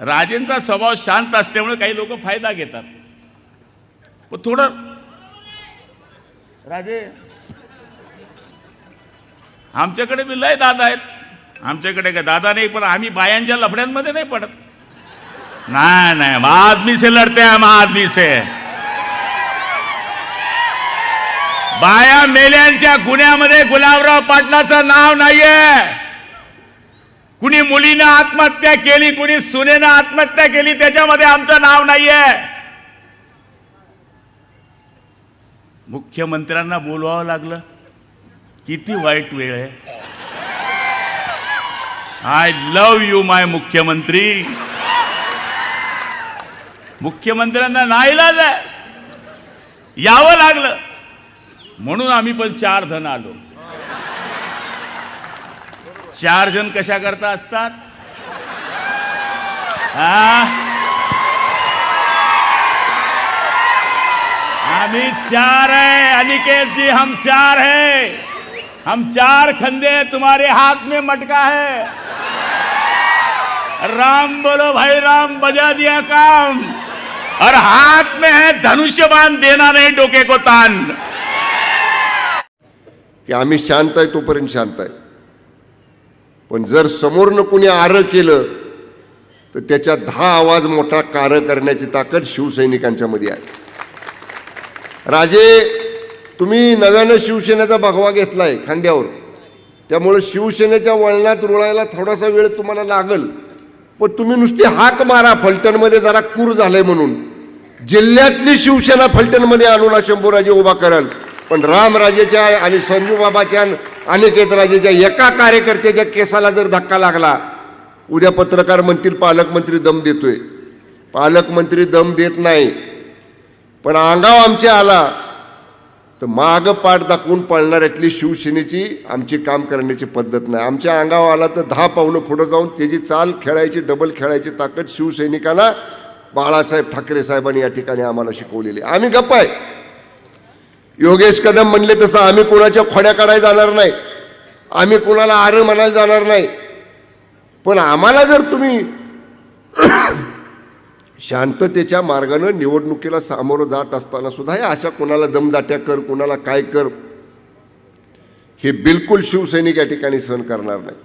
राजेंचा स्वभाव शांत असल्यामुळे काही लोक फायदा घेतात. पण थोडं राजे, आमच्याकडे बी लय दादा आहेत. आमच्याकडे काय दादा नाही, पण आम्ही बायांच्या लफड्यांमध्ये नाही पडत. नाही नाही, आदमी से लढते हम, आदमी से. बाया मेल्यांच्या गुन्ह्यामध्ये गुलाबराव पाटलाचं नाव नाहीये. कुणी मुलीनं आत्महत्या केली, कुणी सुनेनं आत्महत्या केली, त्याच्यामध्ये आमचं नाव नाहीये. मुख्यमंत्र्यांना बोलवावं लागलं. किती वाईट वेळ आहे. आय लव्ह यू माय मुख्यमंत्री. मुख्यमंत्र्यांना नाईलाज आहे, यावं लागलं. म्हणून आम्ही पण 4 जण आलो. 4 जण कशा करता असतात? आम्ही 4 है अनिकेत जी, हम 4 है. हम 4 खंदे, तुम्हारे हाथ में मटका है. राम बोलो भाई राम, बजा दिया काम. और हाथ में है धनुष्य बाण, देना नहीं डोके को तान. की आम्ही शांत आहे तोपर्यंत शांत आहे, पण जर समोरनं कुणी आरं केलं तर त्याच्या 10 आवाज मोठा कार करण्याची ताकद शिवसैनिकांच्या मध्ये आहे. राजे, तुम्ही नव्यानं शिवसेनेचा भगवा घेतलाय खांद्यावर, त्यामुळे शिवसेनेच्या वळणात रुळायला थोडासा वेळ तुम्हाला लागल. पण तुम्ही नुसती हाक मारा फलटणमध्ये जरा कूर झालंय म्हणून. जिल्ह्यातली शिवसेना फलटणमध्ये आणून शंभूराजे उभा कराल, पण रामराजेच्या आणि संजू बाबाच्या अनिकेत राजेच्या एका कार्यकर्त्याच्या केसाला जर धक्का लागला, उद्या पत्रकार म्हणतील पालकमंत्री दम देतोय. पालकमंत्री दम देत नाही, पण अंगाव आमच्या आला तर माग पाठ दाखवून पळणाऱ्यातली शिवसेनेची आमची काम करण्याची पद्धत नाही. आमच्या अंगावर आला तर 10 पावलं पुढे जाऊन त्याची चाल खेळायची, डबल खेळायची ताकद शिवसैनिकांना बाळासाहेब ठाकरे साहेबांनी या ठिकाणी आम्हाला शिकवलेली. आम्ही गप्प आहे. योगेश कदम म्हणले तसं आम्ही कोणाच्या खोड्या काढायला जाणार नाही, आम्ही कोणाला आरं म्हणायला जाणार नाही. पण आम्हाला जर तुम्ही शांततेच्या मार्गाने निवडणुकीला सामोरं जात असताना सुद्धा हे अशा कोणाला दमदाट्या कर, कोणाला काय कर, हे बिलकुल शिवसैनिक या ठिकाणी सहन करणार नाही.